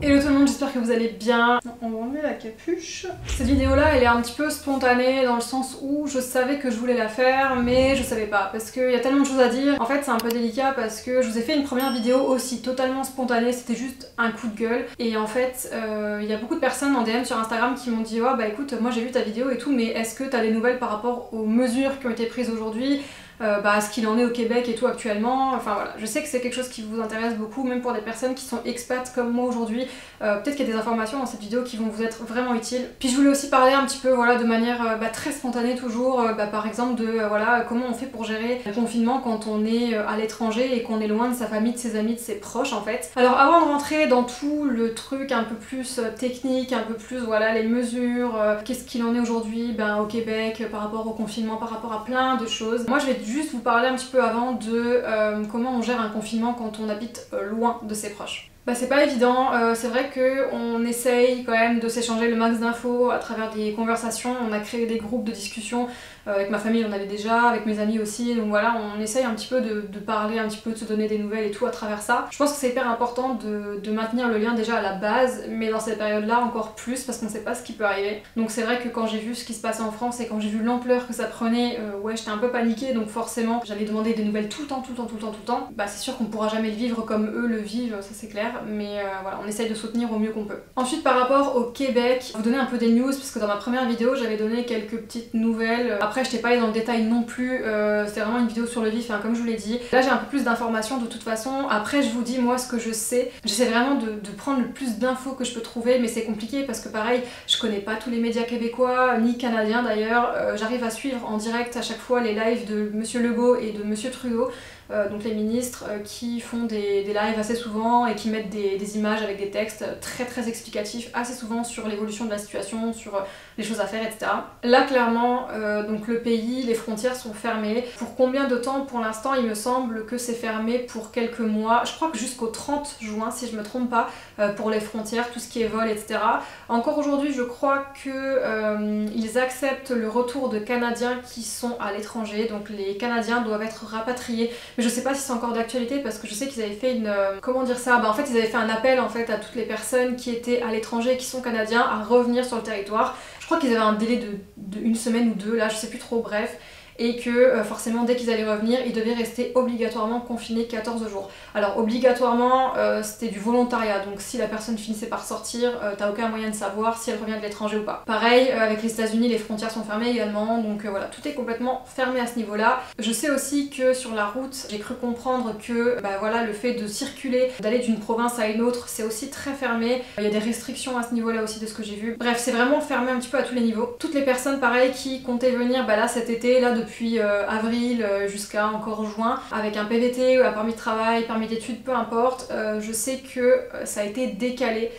Hello tout le monde, j'espère que vous allez bien. On va enlever la capuche. Cette vidéo là elle est un petit peu spontanée dans le sens où je savais que je voulais la faire mais je savais pas parce qu'il y a tellement de choses à dire. En fait c'est un peu délicat parce que je vous ai fait une première vidéo aussi totalement spontanée, c'était juste un coup de gueule et en fait il y a beaucoup de personnes en DM sur Instagram qui m'ont dit oh bah écoute moi j'ai vu ta vidéo et tout mais est-ce que t'as des nouvelles par rapport aux mesures qui ont été prises aujourd'hui, ce qu'il en est au Québec et tout actuellement, enfin voilà, je sais que c'est quelque chose qui vous intéresse beaucoup, même pour des personnes qui sont expats comme moi aujourd'hui, peut-être qu'il y a des informations dans cette vidéo qui vont vous être vraiment utiles. Puis je voulais aussi parler un petit peu voilà, de manière très spontanée toujours, par exemple de voilà, comment on fait pour gérer le confinement quand on est à l'étranger et qu'on est loin de sa famille, de ses amis, de ses proches en fait. Alors avant de rentrer dans tout le truc un peu plus technique, un peu plus voilà les mesures, qu'est-ce qu'il en est aujourd'hui au Québec par rapport au confinement, par rapport à plein de choses, moi je vais juste vous parler un petit peu avant de comment on gère un confinement quand on habite loin de ses proches. C'est pas évident, c'est vrai qu'on essaye quand même de s'échanger le max d'infos à travers des conversations, on a créé des groupes de discussion, avec ma famille on avait déjà, avec mes amis aussi, donc voilà on essaye un petit peu de parler, un petit peu de se donner des nouvelles et tout à travers ça. Je pense que c'est hyper important de maintenir le lien déjà à la base, mais dans cette période là encore plus parce qu'on sait pas ce qui peut arriver. Donc c'est vrai que quand j'ai vu ce qui se passait en France et quand j'ai vu l'ampleur que ça prenait, ouais j'étais un peu paniquée donc forcément j'allais demander des nouvelles tout le temps, c'est sûr qu'on pourra jamais le vivre comme eux le vivent, ça c'est clair, mais voilà on essaye de soutenir au mieux qu'on peut. Ensuite par rapport au Québec, vous donner un peu des news parce que dans ma première vidéo j'avais donné quelques petites nouvelles, après je t'ai pas allé dans le détail non plus, c'était vraiment une vidéo sur le vif comme je vous l'ai dit. Là j'ai un peu plus d'informations de toute façon, après je vous dis moi ce que je sais, j'essaie vraiment de prendre le plus d'infos que je peux trouver mais c'est compliqué parce que pareil je connais pas tous les médias québécois ni canadiens d'ailleurs, j'arrive à suivre en direct à chaque fois les lives de Monsieur Legault et de Monsieur Trudeau, donc les ministres qui font des lives assez souvent et qui mettent des images avec des textes très explicatifs assez souvent sur l'évolution de la situation, sur les choses à faire, etc. Là clairement, donc le pays, les frontières sont fermées. Pour combien de temps? Pour l'instant il me semble que c'est fermé pour quelques mois, je crois que jusqu'au 30 juin si je me trompe pas, pour les frontières, tout ce qui est vol, etc. Encore aujourd'hui je crois que ils acceptent le retour de Canadiens qui sont à l'étranger, donc les Canadiens doivent être rapatriés. Mais je sais pas si c'est encore d'actualité parce que je sais qu'ils avaient fait une... comment dire ça? En fait ils avaient fait un appel en fait à toutes les personnes qui étaient à l'étranger et qui sont canadiens à revenir sur le territoire. Je crois qu'ils avaient un délai de une semaine ou deux, là je sais plus trop, bref. Et que forcément dès qu'ils allaient revenir ils devaient rester obligatoirement confinés 14 jours. Alors obligatoirement c'était du volontariat, donc si la personne finissait par sortir t'as aucun moyen de savoir si elle revient de l'étranger ou pas. Pareil avec les États-Unis, les frontières sont fermées également, donc voilà tout est complètement fermé à ce niveau là. Je sais aussi que sur la route j'ai cru comprendre que voilà le fait de circuler, d'aller d'une province à une autre c'est aussi très fermé, il y a des restrictions à ce niveau là aussi de ce que j'ai vu. Bref c'est vraiment fermé un petit peu à tous les niveaux. Toutes les personnes pareil qui comptaient venir là cet été, là depuis avril jusqu'à encore juin, avec un PVT ou un permis de travail, permis d'études, peu importe, je sais que ça a été décalé,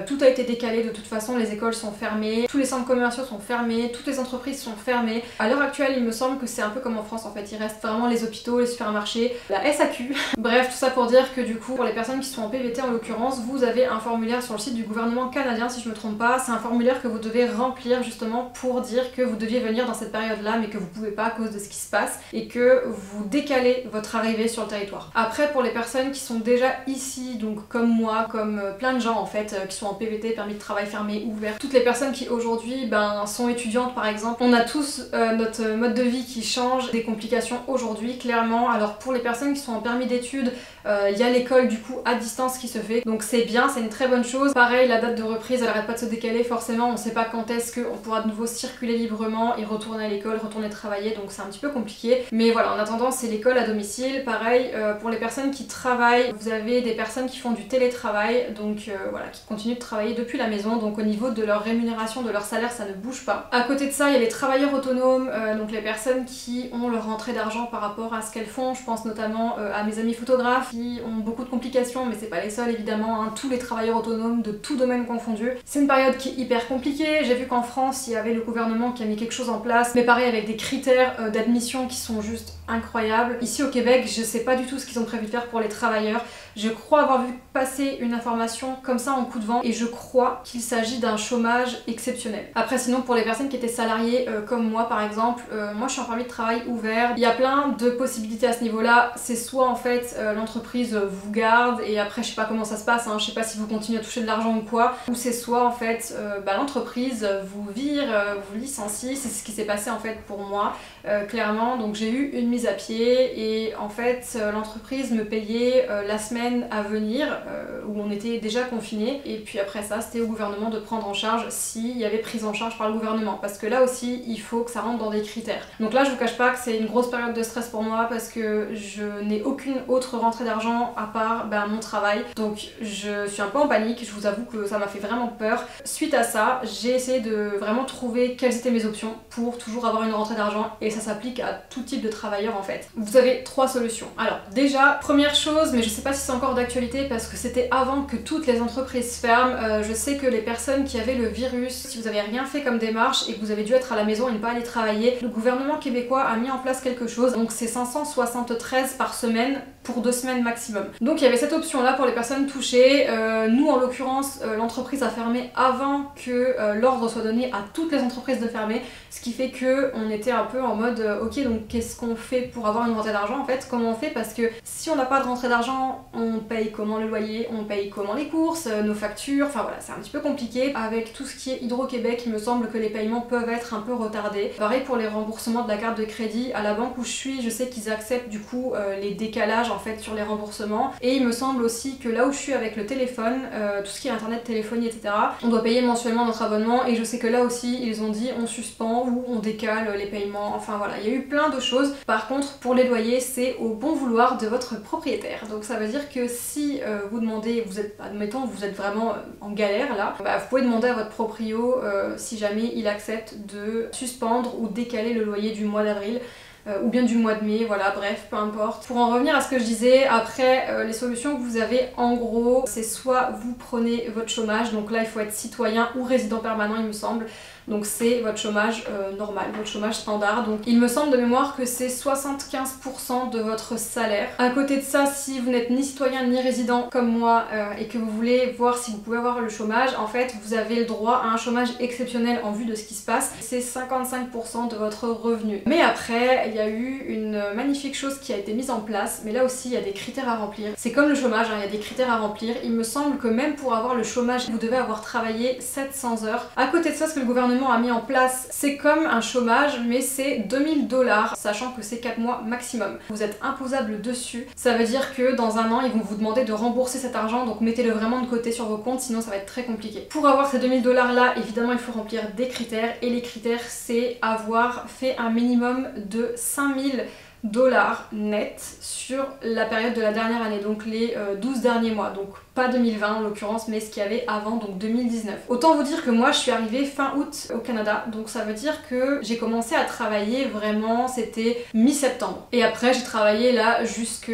tout a été décalé de toute façon, les écoles sont fermées, tous les centres commerciaux sont fermés, toutes les entreprises sont fermées. À l'heure actuelle il me semble que c'est un peu comme en France en fait, il reste vraiment les hôpitaux, les supermarchés, la SAQ. Bref tout ça pour dire que du coup pour les personnes qui sont en PVT en l'occurrence, vous avez un formulaire sur le site du gouvernement canadien si je me trompe pas, c'est un formulaire que vous devez remplir justement pour dire que vous deviez venir dans cette période là mais que vous pouvez pas à cause de ce qui se passe et que vous décalez votre arrivée sur le territoire. Après pour les personnes qui sont déjà ici, donc comme moi, comme plein de gens en fait qui sont en PVT, permis de travail fermé, ouvert, toutes les personnes qui aujourd'hui sont étudiantes par exemple, on a tous notre mode de vie qui change, des complications aujourd'hui clairement. Alors pour les personnes qui sont en permis d'études, il y a l'école du coup à distance qui se fait, donc c'est bien, c'est une très bonne chose. Pareil la date de reprise elle arrête pas de se décaler forcément, on sait pas quand est-ce qu'on pourra de nouveau circuler librement et retourner à l'école, retourner travailler, donc c'est un petit peu compliqué. Mais voilà en attendant c'est l'école à domicile. Pareil pour les personnes qui travaillent, vous avez des personnes qui font du télétravail, donc voilà qui continuent de travailler depuis la maison, donc au niveau de leur rémunération, de leur salaire ça ne bouge pas. À côté de ça il y a les travailleurs autonomes, donc les personnes qui ont leur rentrée d'argent par rapport à ce qu'elles font, je pense notamment à mes amis photographes qui ont beaucoup de complications mais c'est pas les seuls évidemment, tous les travailleurs autonomes de tout domaine confondu. C'est une période qui est hyper compliquée, j'ai vu qu'en France il y avait le gouvernement qui a mis quelque chose en place, mais pareil avec des critères d'admission qui sont juste incroyables. Ici au Québec, je sais pas du tout ce qu'ils ont prévu de faire pour les travailleurs. Je crois avoir vu passer une information comme ça en coup de vent et je crois qu'il s'agit d'un chômage exceptionnel. Après sinon pour les personnes qui étaient salariées comme moi par exemple, moi je suis en permis de travail ouvert. Il y a plein de possibilités à ce niveau-là. C'est soit en fait l'entreprise vous garde et après je sais pas comment ça se passe, hein, je sais pas si vous continuez à toucher de l'argent ou quoi, ou c'est soit en fait l'entreprise vous vire, vous licencie. C'est ce qui s'est passé en fait pour moi clairement. Donc j'ai eu une mise à pied et en fait l'entreprise me payait la semaine à venir où on était déjà confinés et puis après ça c'était au gouvernement de prendre en charge s'il y avait prise en charge par le gouvernement parce que là aussi il faut que ça rentre dans des critères. Donc là je vous cache pas que c'est une grosse période de stress pour moi parce que je n'ai aucune autre rentrée d'argent à part mon travail, donc je suis un peu en panique, je vous avoue que ça m'a fait vraiment peur. Suite à ça j'ai essayé de vraiment trouver quelles étaient mes options pour toujours avoir une rentrée d'argent et ça s'applique à tout type de travailleurs en fait. Vous avez 3 solutions. Alors déjà première chose, mais je sais pas si c'est encore d'actualité parce que c'était avant que toutes les entreprises ferment. Je sais que les personnes qui avaient le virus, si vous avez rien fait comme démarche et que vous avez dû être à la maison et ne pas aller travailler, le gouvernement québécois a mis en place quelque chose, donc c'est 573 par semaine pour 2 semaines maximum. Donc il y avait cette option là pour les personnes touchées. Nous en l'occurrence l'entreprise a fermé avant que l'ordre soit donné à toutes les entreprises de fermer, ce qui fait que on était un peu en mode ok donc qu'est-ce qu'on fait pour avoir une rentrée d'argent en fait, comment on fait, parce que si on n'a pas de rentrée d'argent on paye comment le loyer, on paye comment les courses, nos factures, enfin voilà c'est un petit peu compliqué. Avec tout ce qui est Hydro-Québec il me semble que les paiements peuvent être un peu retardés. Pareil pour les remboursements de la carte de crédit, à la banque où je suis je sais qu'ils acceptent du coup les décalages en fait sur les remboursements et il me semble aussi que là où je suis avec le téléphone, tout ce qui est internet, téléphonie etc, on doit payer mensuellement notre abonnement et je sais que là aussi ils ont dit on suspend ou on décale les paiements, enfin voilà il y a eu plein de choses. Par contre pour les loyers c'est au bon vouloir de votre propriétaire, donc ça veut dire que si vous demandez, vous êtes, admettons vous êtes vraiment en galère là, vous pouvez demander à votre proprio si jamais il accepte de suspendre ou décaler le loyer du mois d'avril ou bien du mois de mai, voilà bref peu importe. Pour en revenir à ce que je disais, après les solutions que vous avez en gros c'est soit vous prenez votre chômage, donc là il faut être citoyen ou résident permanent il me semble, donc c'est votre chômage normal, votre chômage standard. Donc il me semble de mémoire que c'est 75% de votre salaire. À côté de ça, si vous n'êtes ni citoyen ni résident comme moi et que vous voulez voir si vous pouvez avoir le chômage, en fait vous avez le droit à un chômage exceptionnel en vue de ce qui se passe. C'est 55% de votre revenu. Mais après il y a eu une magnifique chose qui a été mise en place, mais là aussi il y a des critères à remplir. C'est comme le chômage, hein, il y a des critères à remplir. Il me semble que même pour avoir le chômage vous devez avoir travaillé 700 heures. À côté de ça, ce que le gouvernement a mis en place, c'est comme un chômage mais c'est 2000 $, sachant que c'est 4 mois maximum. Vous êtes imposable dessus, ça veut dire que dans un an ils vont vous demander de rembourser cet argent, donc mettez-le vraiment de côté sur vos comptes sinon ça va être très compliqué. Pour avoir ces 2000 $ là, évidemment il faut remplir des critères et les critères c'est avoir fait un minimum de 5000 $ net sur la période de la dernière année, donc les 12 derniers mois, donc pas 2020 en l'occurrence mais ce qu'il y avait avant, donc 2019. Autant vous dire que moi je suis arrivée fin août au Canada, donc ça veut dire que j'ai commencé à travailler vraiment, c'était mi-septembre et après j'ai travaillé là jusque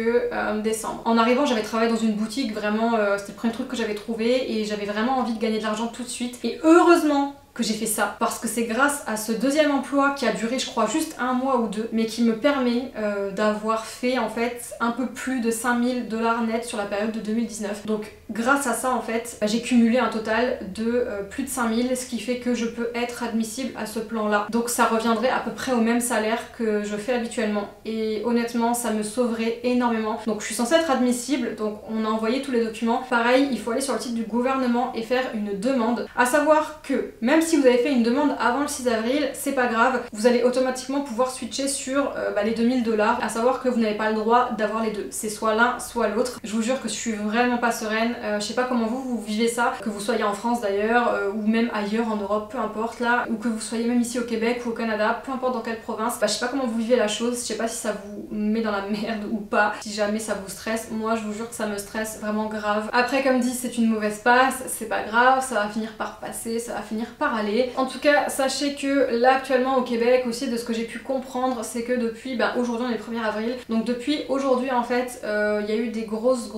décembre. En arrivant j'avais travaillé dans une boutique, vraiment c'était le premier truc que j'avais trouvé et j'avais vraiment envie de gagner de l'argent tout de suite et heureusement que j'ai fait ça parce que c'est grâce à ce deuxième emploi qui a duré je crois juste 1 mois ou 2 mais qui me permet d'avoir fait en fait un peu plus de 5000 $ net sur la période de 2019. Donc grâce à ça en fait j'ai cumulé un total de plus de 5000, ce qui fait que je peux être admissible à ce plan là. Donc ça reviendrait à peu près au même salaire que je fais habituellement et honnêtement ça me sauverait énormément. Donc je suis censée être admissible, donc on a envoyé tous les documents. Pareil il faut aller sur le site du gouvernement et faire une demande, à savoir que même si vous avez fait une demande avant le 6 avril, c'est pas grave, vous allez automatiquement pouvoir switcher sur les 2000 $, à savoir que vous n'avez pas le droit d'avoir les deux, c'est soit l'un soit l'autre. Je vous jure que je suis vraiment pas sereine, je sais pas comment vous vivez ça, que vous soyez en France d'ailleurs, ou même ailleurs en Europe, peu importe là, ou que vous soyez même ici au Québec ou au Canada, peu importe dans quelle province, je sais pas comment vous vivez la chose, je sais pas si ça vous met dans la merde ou pas, si jamais ça vous stresse. Moi je vous jure que ça me stresse vraiment grave. Après comme dit c'est une mauvaise passe, c'est pas grave, ça va finir par passer, ça va finir par aller. En tout cas, sachez que là actuellement au Québec aussi, de ce que j'ai pu comprendre, c'est que depuis aujourd'hui on est le 1er avril, donc depuis aujourd'hui en fait il y a eu des grosses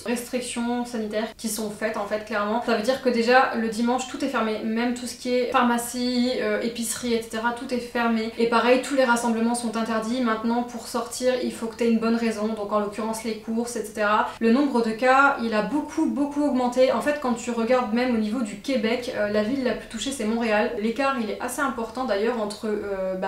restrictions sanitaires qui sont faites en fait clairement. Ça veut dire que déjà le dimanche tout est fermé, même tout ce qui est pharmacie, épicerie, etc. tout est fermé. Et pareil, tous les rassemblements sont interdits. Maintenant pour sortir il faut que tu aies une bonne raison, donc en l'occurrence les courses, etc. Le nombre de cas il a beaucoup augmenté. En fait quand tu regardes même au niveau du Québec, la ville la plus touchée c'est Montréal. L'écart il est assez important d'ailleurs entre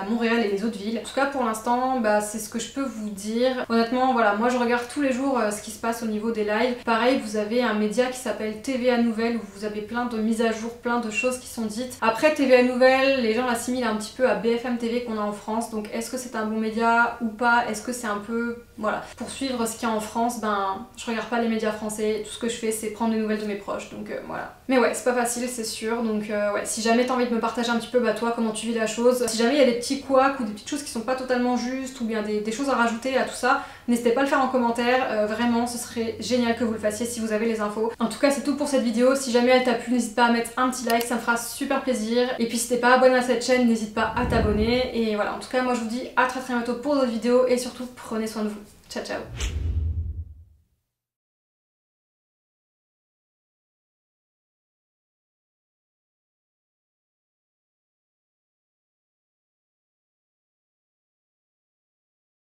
Montréal et les autres villes. En tout cas pour l'instant c'est ce que je peux vous dire. Honnêtement voilà, moi je regarde tous les jours ce qui se passe au niveau des lives. Pareil, vous avez un média qui s'appelle TVA Nouvelles où vous avez plein de mises à jour, plein de choses qui sont dites. Après TVA Nouvelles, les gens l'assimilent un petit peu à BFM TV qu'on a en France, donc est-ce que c'est un bon média ou pas? Est-ce que c'est un peu... Voilà, pour suivre ce qu'il y a en France, je regarde pas les médias français, tout ce que je fais c'est prendre des nouvelles de mes proches, donc voilà. Mais ouais, c'est pas facile c'est sûr, donc ouais, si jamais t'as envie de me partager un petit peu toi comment tu vis la chose, si jamais il y a des petits couacs ou des petites choses qui sont pas totalement justes ou bien des choses à rajouter à tout ça, n'hésitez pas à le faire en commentaire, vraiment ce serait génial que vous le fassiez si vous avez les infos. En tout cas c'est tout pour cette vidéo, si jamais elle t'a plu n'hésite pas à mettre un petit like, ça me fera super plaisir. Et puis si t'es pas abonné à cette chaîne, n'hésite pas à t'abonner. Et voilà, en tout cas moi je vous dis à très bientôt pour d'autres vidéos et surtout prenez soin de vous. Ciao ciao.